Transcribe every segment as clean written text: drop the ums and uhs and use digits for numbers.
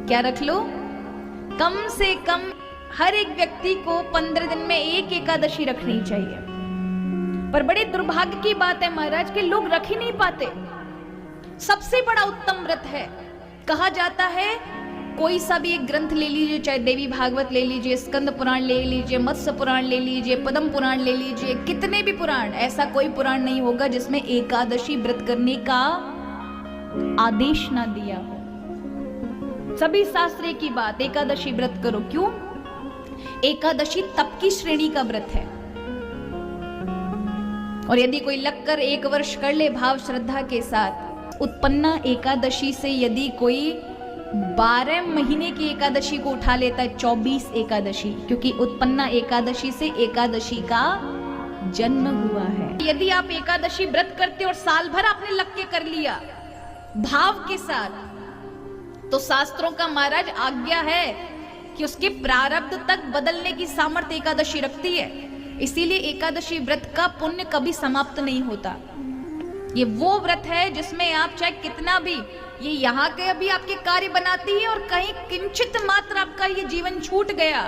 क्या रख लो? कम से कम हर एक व्यक्ति को 15 दिन में एक एकादशी रखनी चाहिए। पर बड़े दुर्भाग्य की बात है महाराज कि लोग रख ही नहीं पाते। सबसे बड़ा उत्तम व्रत है। कहा जाता है कोई सा भी एक ग्रंथ ले लीजिए, चाहे देवी भागवत ले लीजिए, स्कंद पुराण ले लीजिए, मत्स्य पुराण ले लीजिए, पद्म पुराण ले लीजिए, कितने भी पुराण, ऐसा कोई पुराण नहीं होगा जिसमें एकादशी व्रत करने का आदेश ना दिया हो। सभी शास्त्रे की बात, एकादशी व्रत करो। क्यों? एकादशी तप की श्रेणी का व्रत है। और यदि कोई लगकर 1 वर्ष कर ले भाव श्रद्धा के साथ, उत्पन्ना एकादशी से यदि कोई 12 महीने की एकादशी को उठा लेता है, 24 एकादशी, क्योंकि उत्पन्ना एकादशी से एकादशी का जन्म हुआ है। यदि आप एकादशी व्रत करते और साल भर आपने लग के कर लिया भाव के साथ, तो शास्त्रों का महाराज आज्ञा है कि उसके प्रारब्ध तक बदलने की सामर्थ्य एकादशी रखती है। इसीलिए एकादशी व्रत का पुण्य कभी समाप्त नहीं होता। ये वो व्रत है जिसमें आप चाहे कितना भी ये यहाँ के अभी आपके कार्य बनाती है और कहीं किंचित मात्र आपका ये जीवन छूट गया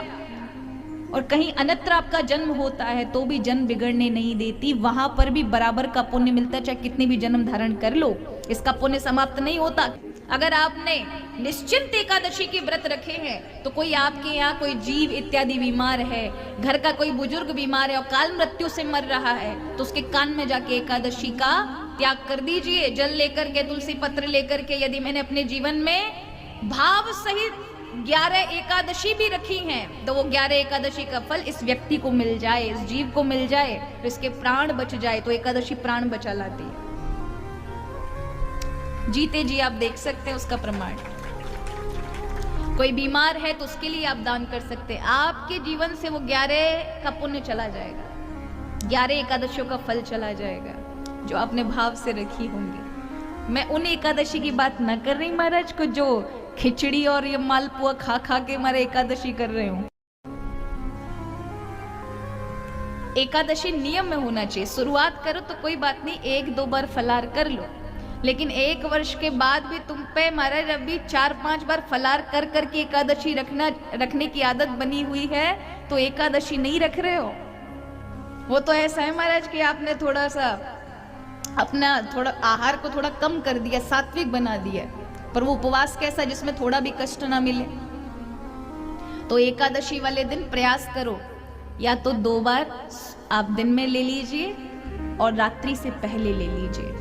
और कहीं अन्यत्र आपका जन्म होता है तो भी जन्म बिगड़ने नहीं देती। वहां पर भी बराबर का पुण्य मिलता है, चाहे कितनी भी जन्म धारण कर लो, इसका पुण्य समाप्त नहीं होता। अगर आपने निश्चिंत एकादशी के व्रत रखे हैं तो कोई आपके यहाँ कोई जीव इत्यादि बीमार है, घर का कोई बुजुर्ग बीमार है और काल मृत्यु से मर रहा है, तो उसके कान में जाके एकादशी का त्याग कर दीजिए। जल लेकर के, तुलसी पत्र लेकर के, यदि मैंने अपने जीवन में भाव सहित 11 एकादशी भी रखी हैं तो वो 11 एकादशी का फल इस व्यक्ति को मिल जाए, इस जीव को मिल जाए, तो इसके प्राण बच जाए। तो एकादशी प्राण बचा लाती है। जीते जी आप देख सकते हैं उसका प्रमाण। कोई बीमार है तो उसके लिए आप दान कर सकते हैं। आपके जीवन से वो 11 का पुण्य चला जाएगा, 11 एकादशियों का फल चला जाएगा जो आपने भाव से रखी होंगी। मैं उन एकादशी की बात न कर रही महाराज को जो खिचड़ी और ये मालपुआ खा खा के हमारे एकादशी कर रहे हूं। एकादशी नियम में होना चाहिए। शुरुआत करो तो कोई बात नहीं, 1-2 बार फलार कर लो, लेकिन 1 वर्ष के बाद भी तुम पे महाराज अभी 4-5 बार फलार कर करके एकादशी रखने की आदत बनी हुई है तो एकादशी नहीं रख रहे हो। वो तो ऐसा है महाराज कि आपने थोड़ा सा अपना आहार को थोड़ा कम कर दिया, सात्विक बना दिया, पर वो उपवास कैसा जिसमें थोड़ा भी कष्ट ना मिले। तो एकादशी वाले दिन प्रयास करो, या तो 2 बार आप दिन में ले लीजिए और रात्रि से पहले ले लीजिए,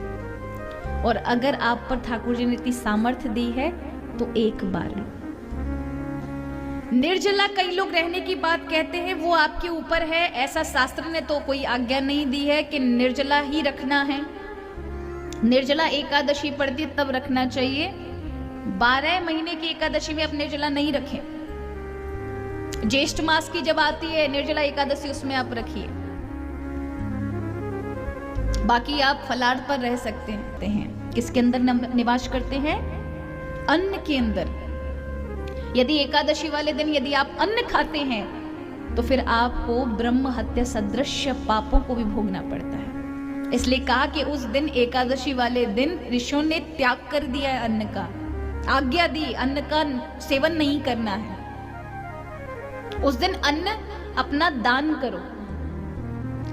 और अगर आप पर ठाकुर जी ने इतनी सामर्थ्य दी है तो 1 बार लो। निर्जला कई लोग रहने की बात कहते हैं, वो आपके ऊपर है। ऐसा शास्त्र ने तो कोई आज्ञा नहीं दी है कि निर्जला ही रखना है। निर्जला एकादशी पड़ती है तब रखना चाहिए। 12 महीने की एकादशी में आप निर्जला नहीं रखें। ज्येष्ठ मास की जब आती है निर्जला एकादशी, उसमें आप रखिए। बाकी आप फलार पर रह सकते हैं। किसके अंदर निवास करते हैं? अन्न के अंदर। यदि एकादशी वाले दिन यदि आप अन्न खाते हैं तो फिर आपको ब्रह्म हत्या सदृश पापों को भी भोगना पड़ता है। इसलिए कहा कि उस दिन एकादशी वाले दिन ऋषियों ने त्याग कर दिया है अन्न का, आज्ञा दी अन्न का सेवन नहीं करना है। उस दिन अन्न अपना दान करो।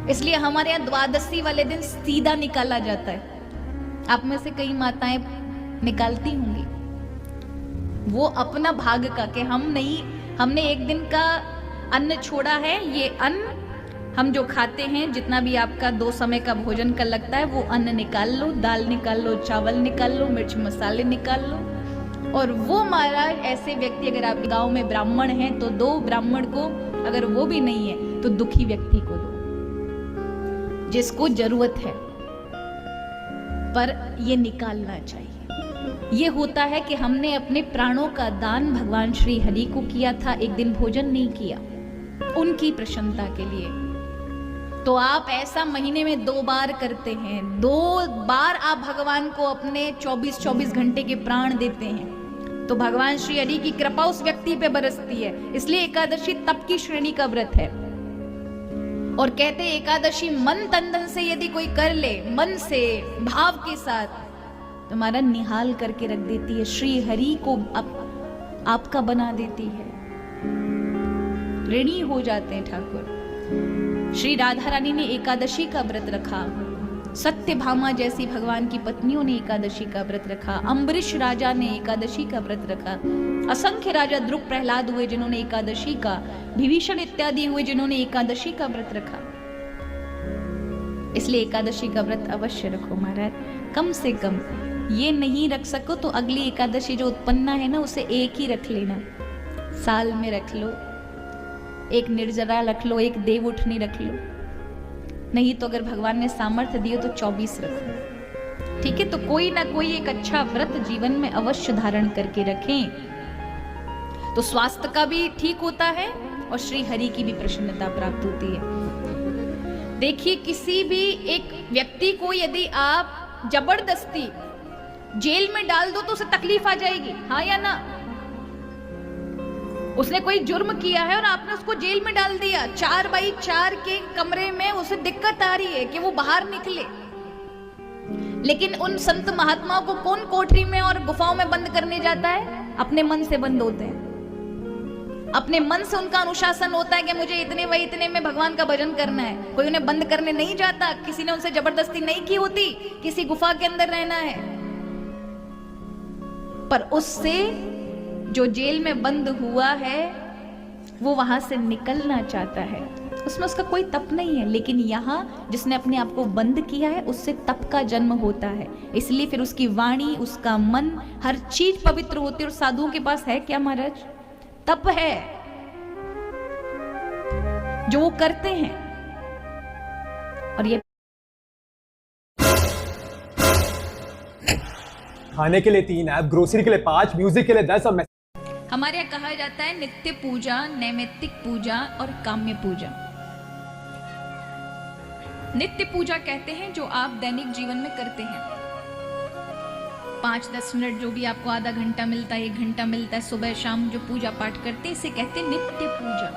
इसलिए हमारे यहाँ द्वादशी वाले दिन सीधा निकाला जाता है। आप में से कई माताएं निकालती होंगी। वो अपना भाग का कि हमने एक दिन का अन्न छोड़ा है। ये अन्न हम जो खाते हैं, जितना भी आपका 2 समय का भोजन का लगता है, वो अन्न निकाल लो, दाल निकाल लो, चावल निकाल लो, मिर्च मसाले निकाल लो। और वो महाराज ऐसे व्यक्ति, अगर आप गांव में ब्राह्मण हैं तो 2 ब्राह्मण को, अगर वो भी नहीं है तो दुखी व्यक्ति को दो जिसको जरूरत है, पर ये निकालना चाहिए। ये होता है कि हमने अपने प्राणों का दान भगवान श्री हरि को किया था, एक दिन भोजन नहीं किया उनकी प्रसन्नता के लिए। तो आप ऐसा महीने में 2 बार करते हैं, 2 बार आप भगवान को अपने 24-24 घंटे के प्राण देते हैं, तो भगवान श्री हरि की कृपा उस व्यक्ति पे बरसती है। इसलिए एकादशी तप की श्रेणी का व्रत है। और कहते एकादशी मन तन धन से यदि कोई कर ले, मन से भाव के साथ, तो हमारा निहाल करके रख देती है। श्री हरि को आपका बना देती है। ऋणी हो जाते हैं ठाकुर। श्री राधा रानी ने एकादशी का व्रत रखा, सत्यभामा जैसी भगवान की पत्नियों ने एकादशी का व्रत रखा, अम्बरीश राजा ने एकादशी का व्रत रखा, असंख्य राजा ध्रुव प्रहलाद हुए जिन्होंने एकादशी का, विभीषण इत्यादि हुए जिन्होंने एकादशी का व्रत रखा। इसलिए एकादशी का व्रत अवश्य रखो महाराज। कम से कम ये नहीं रख सको तो अगली एकादशी जो उत्पन्न है ना, उसे एक ही रख लेना, साल में रख लो, एक निर्जरा रख लो, एक देव उठनी रख लो, नहीं तो अगर भगवान ने सामर्थ्य दिए तो 24 रखो। ठीक है, तो कोई ना कोई एक अच्छा व्रत जीवन में अवश्य धारण करके रखें, तो स्वास्थ्य का भी ठीक होता है और श्री हरि की भी प्रसन्नता प्राप्त होती है। देखिए, किसी भी एक व्यक्ति को यदि आप जबरदस्ती जेल में डाल दो तो उसे तकलीफ आ जाएगी, हाँ या ना? उसने कोई जुर्म किया है और आपने उसको जेल में डाल दिया, 4x4 के कमरे में, उसे दिक्कत आ रही है कि वो बाहर निकले। लेकिन उन संत महात्माओं को कौन कोठरी में और गुफाओं में बंद करने जाता है? अपने मन से बंद होते हैं, अपने मन से उनका अनुशासन होता है कि मुझे इतने व इतने में भगवान का भजन करना है। कोई उन्हें बंद करने नहीं जाता, किसी ने उनसे जबरदस्ती नहीं की होती, किसी गुफा के अंदर रहना है। पर उससे जो जेल में बंद हुआ है वो वहां से निकलना चाहता है, उसमें उसका कोई तप नहीं है। लेकिन यहाँ जिसने अपने आप को बंद किया है उससे तप का जन्म होता है, इसलिए फिर उसकी वाणी, उसका मन, हर चीज पवित्र होती है। और साधुओं के पास है क्या महाराज? तप है जो वो करते हैं। और ये खाने के लिए 3 ऐप, ग्रोसरी के लिए 5, म्यूजिक के लिए 10 और हमारे यहाँ कहा जाता है नित्य पूजा, नैमित्तिक पूजा और काम्य पूजा। नित्य पूजा कहते हैं जो आप दैनिक जीवन में करते हैं, 5-10 मिनट जो भी आपको आधा घंटा मिलता है, 1 घंटा मिलता है, सुबह शाम जो पूजा पाठ करते हैं, इसे कहते हैं नित्य पूजा।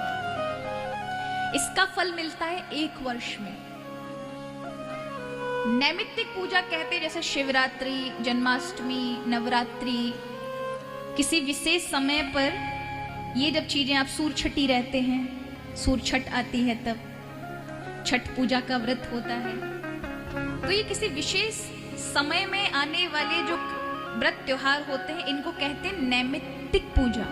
इसका फल मिलता है 1 वर्ष में। नैमित्तिक पूजा कहते हैं जैसे शिवरात्रि, जन्माष्टमी, नवरात्रि, किसी विशेष समय पर ये जब चीजें आप सूरछठी रहते हैं, सूरछठ आती है तब छठ पूजा का व्रत होता है, तो ये किसी विशेष समय में आने वाले जो व्रत त्योहार होते हैं इनको कहते हैं नैमित्तिक पूजा।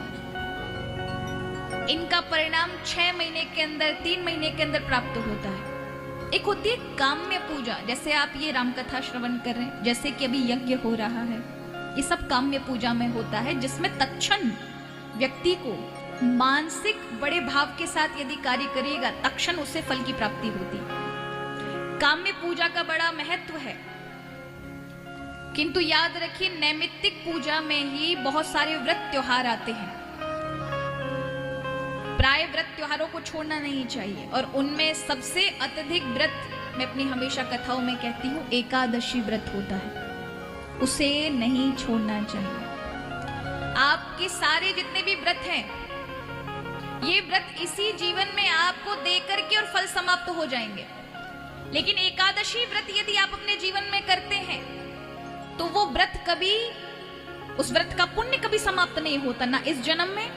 इनका परिणाम 6 महीने के अंदर, 3 महीने के अंदर प्राप्त होता है। एक होती है काम्य पूजा, जैसे आप ये रामकथा श्रवण कर रहे हैं, जैसे कि अभी यज्ञ हो रहा है, ये सब काम्य पूजा में होता है, जिसमें तत्क्षण व्यक्ति को मानसिक बड़े भाव के साथ यदि कार्य करेगा तत्क्षण उससे फल की प्राप्ति होती। काम्य पूजा का बड़ा महत्व है, किंतु याद रखिए नैमित्तिक पूजा में ही बहुत सारे व्रत त्योहार आते हैं। प्राय व्रत त्योहारों को छोड़ना नहीं चाहिए, और उनमें सबसे अत्यधिक व्रत मैं अपनी हमेशा कथाओं में कहती हूँ एकादशी व्रत होता है, उसे नहीं छोड़ना चाहिए। आपके सारे जितने भी व्रत हैं, ये व्रत इसी जीवन में आपको दे करके और फल समाप्त हो जाएंगे, लेकिन एकादशी व्रत यदि आप अपने जीवन में करते हैं तो वो व्रत कभी, उस व्रत का पुण्य कभी समाप्त नहीं होता, ना इस जन्म में,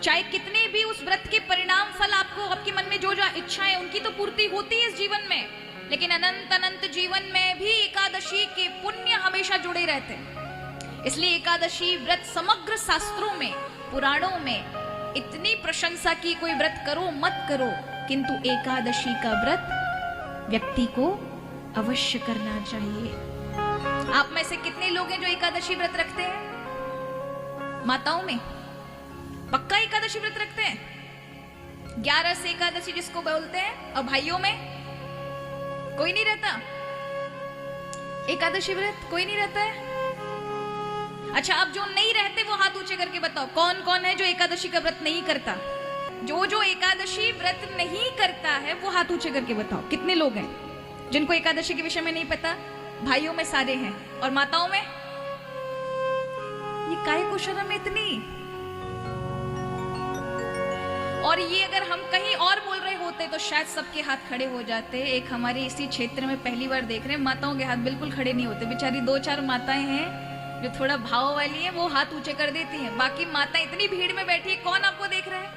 चाहे कितने भी उस व्रत के परिणाम फल आपको, आपके मन में जो जो इच्छाएं उनकी तो पूर्ति होती है इस जीवन में, लेकिन अनंत अनंत जीवन में भी एकादशी के पुण्य हमेशा जुड़े रहते हैं। इसलिए एकादशी व्रत समग्र शास्त्रों में, पुराणों में इतनी प्रशंसा की, कोई व्रत करो मत करो, किंतु एकादशी का व्रत व्यक्ति को अवश्य करना चाहिए। आप में से कितने लोग हैं जो एकादशी व्रत रखते हैं? माताओं में पक्का एकादशी व्रत रखते हैं, 11 से एकादशी जिसको बोलते हैं, और भाइयों में कोई नहीं रहता एकादशी व्रत? कोई नहीं रहता है? अच्छा, अब जो नहीं रहते वो हाथ ऊंचे करके बताओ, कौन कौन है जो एकादशी का व्रत नहीं करता? जो जो एकादशी व्रत नहीं करता है वो हाथ ऊंचे करके बताओ, कितने लोग हैं जिनको एकादशी के विषय में नहीं पता? भाइयों में सारे हैं, और माताओं में? ये काहे को शर्म इतनी? और ये अगर हम कहीं और बोल रहे होते तो शायद सबके हाथ खड़े हो जाते। एक हमारे इसी क्षेत्र में पहली बार देख रहे हैं, माताओं के हाथ बिल्कुल खड़े नहीं होते। बेचारी 2-4 माताएं हैं जो थोड़ा भाव वाली है वो हाथ ऊंचे कर देती हैं, बाकी माता इतनी भीड़ में बैठी है, कौन आपको देख रहा है?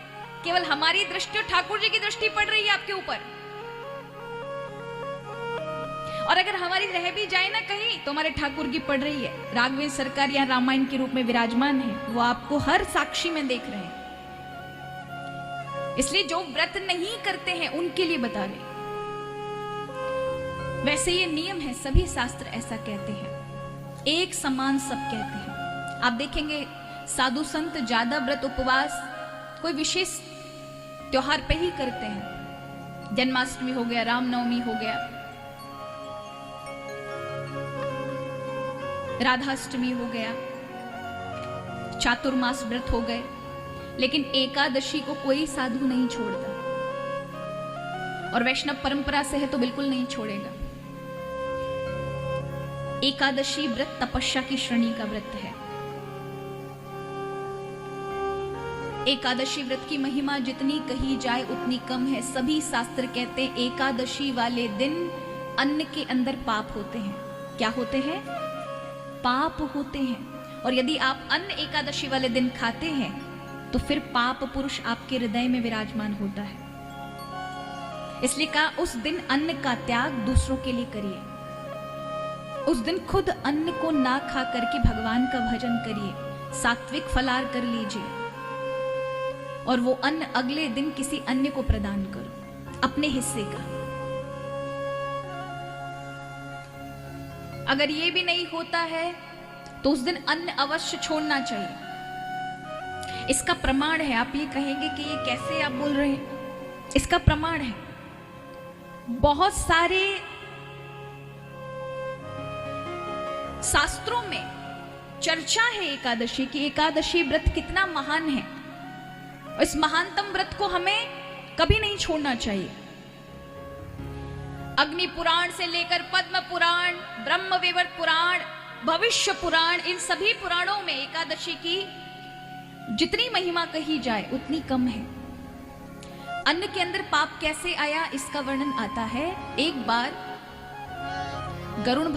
केवल हमारी दृष्टि और ठाकुर जी की दृष्टि पड़ रही है आपके ऊपर। और अगर हमारी रह भी जाए ना कहीं तो हमारे ठाकुर की पड़ रही है। राघवेंद्र सरकार यहाँ रामायण के रूप में विराजमान है, वो आपको हर साक्षी में देख रहे हैं। इसलिए जो व्रत नहीं करते हैं उनके लिए बता रहे। वैसे ये नियम है, सभी शास्त्र ऐसा कहते हैं, एक समान सब कहते हैं। आप देखेंगे साधु संत ज्यादा व्रत उपवास कोई विशेष त्योहार पे ही करते हैं। जन्माष्टमी हो गया, रामनवमी हो गया, राधाष्टमी हो गया, चातुर्मास व्रत हो गए, लेकिन एकादशी को कोई साधु नहीं छोड़ता। और वैष्णव परंपरा से है तो बिल्कुल नहीं छोड़ेगा। एकादशी व्रत तपस्या की श्रेणी का व्रत है। एकादशी व्रत की महिमा जितनी कही जाए उतनी कम है। सभी शास्त्र कहते हैं एकादशी वाले दिन अन्न के अंदर पाप होते हैं। क्या होते हैं? पाप होते हैं। और यदि आप अन्न एकादशी वाले दिन खाते हैं तो फिर पाप पुरुष आपके हृदय में विराजमान होता है। इसलिए कहा उस दिन अन्न का त्याग दूसरों के लिए करिए। उस दिन खुद अन्न को ना खा करके भगवान का भजन करिए, सात्विक फलाहार कर लीजिए, और वो अन्न अगले दिन किसी अन्य को प्रदान करो अपने हिस्से का। अगर ये भी नहीं होता है तो उस दिन अन्न अवश्य छोड़ना चाहिए। इसका प्रमाण है, आप ये कहेंगे कि ये कैसे आप बोल रहे हैं, इसका प्रमाण है बहुत सारे शास्त्रों में चर्चा है एकादशी की। एकादशी व्रत कितना महान है, इस महानतम व्रत को हमें कभी नहीं छोड़ना चाहिए। अग्नि पुराण से लेकर पद्म पुराण, ब्रह्म वैवर्त पुराण, भविष्य पुराण, इन सभी पुराणों में एकादशी की जितनी महिमा कही जाए उतनी कम है। अन्न के अंदर पाप कैसे आया इसका वर्णन आता है। एक बार गरुण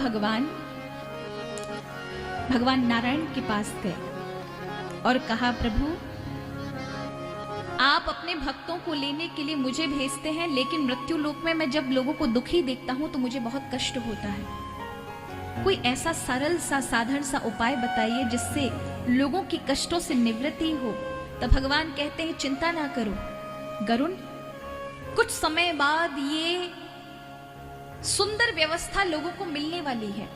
भगवान नारायण के पास गए और कहा, प्रभु आप अपने भक्तों को लेने के लिए मुझे भेजते हैं, लेकिन मृत्यु लोक में मैं जब लोगों को दुखी देखता हूं तो मुझे बहुत कष्ट होता है। कोई ऐसा सरल सा साधारण सा उपाय बताइए जिससे लोगों की कष्टों से निवृत्ति हो। तब भगवान कहते हैं, चिंता ना करो गरुण, कुछ समय बाद ये सुंदर व्यवस्था लोगों को मिलने वाली है।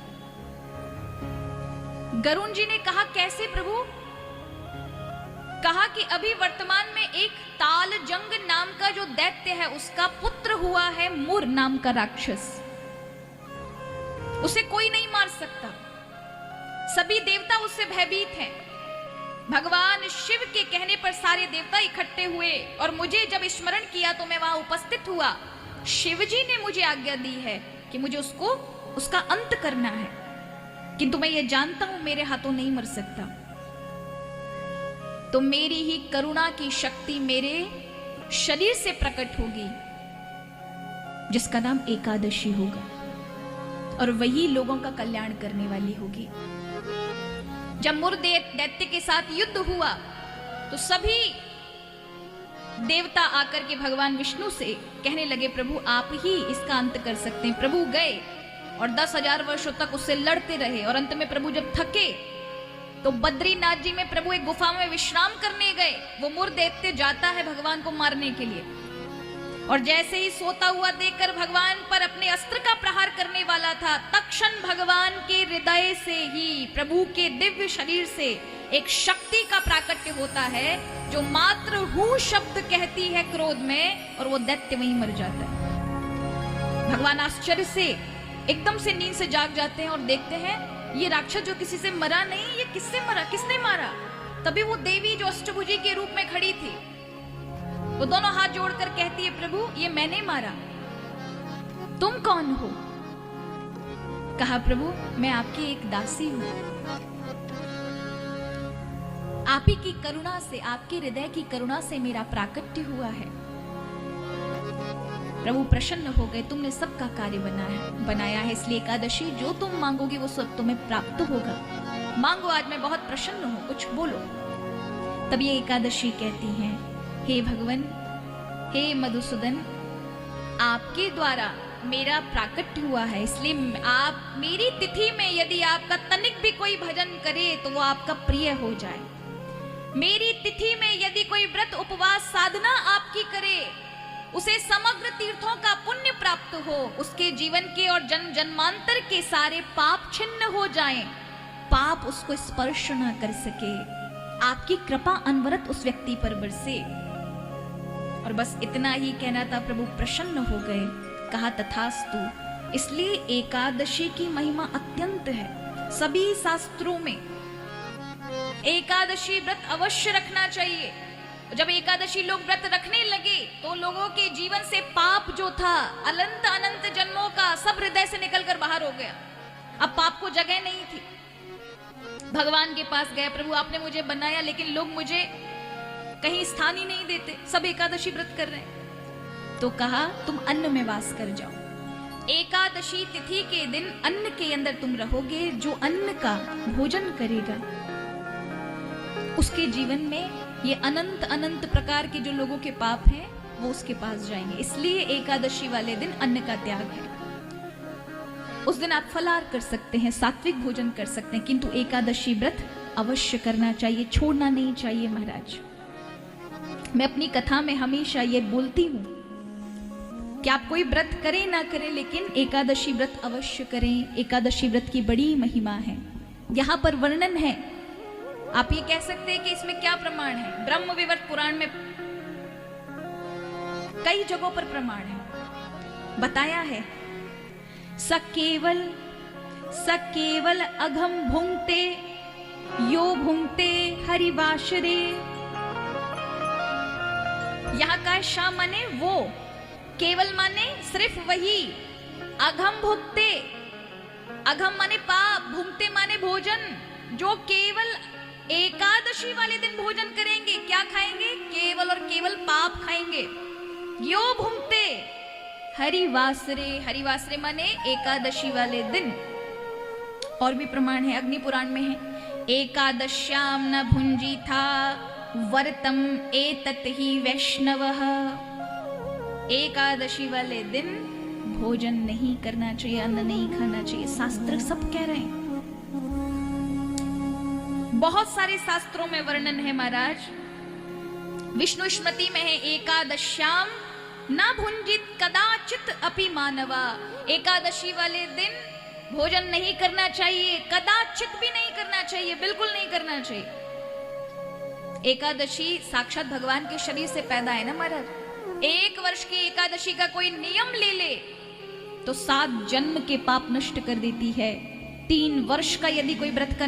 गरुण जी ने कहा, कैसे प्रभु? कहा कि अभी वर्तमान में एक तालजंग नाम का जो दैत्य है उसका पुत्र हुआ है मुर नाम का राक्षस। उसे कोई नहीं मार सकता, सभी देवता उससे भयभीत हैं। भगवान शिव के कहने पर सारे देवता इकट्ठे हुए और मुझे जब स्मरण किया तो मैं वहां उपस्थित हुआ। शिव जी ने मुझे आज्ञा दी है कि मुझे उसका अंत करना है, किंतु मैं ये जानता हूं मेरे हाथों नहीं मर सकता। तो मेरी ही करुणा की शक्ति मेरे शरीर से प्रकट होगी, जिसका नाम एकादशी होगा, और वही लोगों का कल्याण करने वाली होगी। जब मुर दैत्य के साथ युद्ध हुआ तो सभी देवता आकर के भगवान विष्णु से कहने लगे, प्रभु आप ही इसका अंत कर सकते हैं। प्रभु गए और 10,000 वर्षों तक उससे लड़ते रहे, और अंत में प्रभु जब थके तो बद्रीनाथ जी में प्रभु एक गुफा में विश्राम करने गए। वो मुर दैत्य जाता है भगवान को मारने के लिए, और जैसे ही सोता हुआ देखकर भगवान पर अपने अस्त्र का प्रहार करने वाला था, तत्क्षण भगवान के हृदय से ही, प्रभु के दिव्य शरीर से एक शक्ति का प्राकट्य होता है जो मात्र हूं शब्द कहती है क्रोध में, और वो दैत्य वहीं मर जाता है। भगवान आश्चर्य से एकदम से नींद से जाग जाते हैं और देखते हैं ये राक्षस जो किसी से मरा नहीं, ये किससे मरा, किसने मारा? तभी वो देवी जो अष्टभुजी के रूप में खड़ी थी, वो दोनों हाथ जोड़कर कहती है, प्रभु ये मैंने मारा, तुम कौन हो? कहा, प्रभु मैं आपकी एक दासी हूं, आप ही की करुणा से, आपके हृदय की करुणा से मेरा प्राकट्य हुआ है। प्रभु प्रसन्न हो गए, तुमने सबका कार्य बनाया है, इसलिए एकादशी जो तुम मांगोगे वो सब तुम्हें प्राप्त होगा। मांगो, आज मैं बहुत प्रसन्न हूं, कुछ बोलो। तब ये एकादशी कहती हैं, हे भगवान, हे मधुसूदन, आपके द्वारा मेरा प्राकट्य हुआ है, इसलिए आप मेरी तिथि में यदि आपका तनिक भी कोई भजन करे तो वो आपका प्रिय हो जाए। मेरी तिथि में यदि कोई व्रत उपवास साधना आपकी करे, उसे समग्र तीर्थों का पुण्य प्राप्त हो, उसके जीवन के और जन्म जन्मांतर के सारे पाप छिन्न हो जाएं, पाप उसको स्पर्श ना कर सके, आपकी कृपा अनवरत उस व्यक्ति पर बरसे। और बस इतना ही कहना था, प्रभु प्रसन्न हो गए, कहा तथास्तु। इसलिए एकादशी की महिमा अत्यंत है। सभी शास्त्रों में एकादशी व्रत अवश्य रखना चाहिए। जब एकादशी लोग व्रत रखने लगे तो लोगों के जीवन से पाप जो था अनंत अनंत जन्मों का, सब हृदय से निकलकर बाहर हो गया। अब पाप को जगह नहीं थी। भगवान के पास गए, प्रभु आपने मुझे बनाया लेकिन लोग मुझे कहीं स्थान ही नहीं देते, सब एकादशी व्रत कर रहे हैं। तो कहा तुम अन्न में वास कर जाओ। एकादशी तिथि के दिन अन्न के अंदर तुम रहोगे। जो अन्न का भोजन करेगा उसके जीवन में ये अनंत अनंत प्रकार के जो लोगों के पाप हैं वो उसके पास जाएंगे। इसलिए एकादशी वाले दिन अन्न का त्याग है। उस दिन आप फलाहार कर सकते हैं, सात्विक भोजन कर सकते हैं, किंतु एकादशी व्रत अवश्य करना चाहिए, छोड़ना नहीं चाहिए। महाराज, मैं अपनी कथा में हमेशा ये बोलती हूं कि आप कोई व्रत करें ना करें, लेकिन एकादशी व्रत अवश्य करें। एकादशी व्रत की बड़ी महिमा है। यहां पर वर्णन है। आप ये कह सकते हैं कि इसमें क्या प्रमाण है? ब्रह्म विवर्त पुराण में कई जगहों पर प्रमाण है, बताया है। सकेवल अघम भुंगते यो भुंगते हरिवाशरे। यहां का शा माने वो, केवल माने सिर्फ वही, अघम भुगते, अघम माने पाप, भुगते माने भोजन, जो केवल एकादशी वाले दिन भोजन करेंगे। क्या खाएंगे? केवल और केवल पाप खाएंगे। यो भुगते हरिवासरे, हरिवासरे माने एकादशी वाले दिन। और भी प्रमाण है, अग्नि पुराण में है, एकादश्याम न भुंजी था वर्तम एतत ही वैष्णवः। एकादशी वाले दिन भोजन नहीं करना चाहिए, अन्न नहीं खाना चाहिए। शास्त्र सब कह रहे हैं, बहुत सारे शास्त्रों में वर्णन है महाराज। विष्णु स्मृति में है, एकादश्याम ना भुंजित कदाचित अपि मानवा। एकादशी वाले दिन भोजन नहीं करना चाहिए, कदाचित भी नहीं करना चाहिए, बिल्कुल नहीं करना चाहिए। एकादशी साक्षात भगवान के शरीर से पैदा है ना महाराज। 1 वर्ष की एकादशी का कोई नियम ले ले तो 7 जन्म के पाप नष्ट कर देती है। 3 वर्ष का यदि कोई व्रत का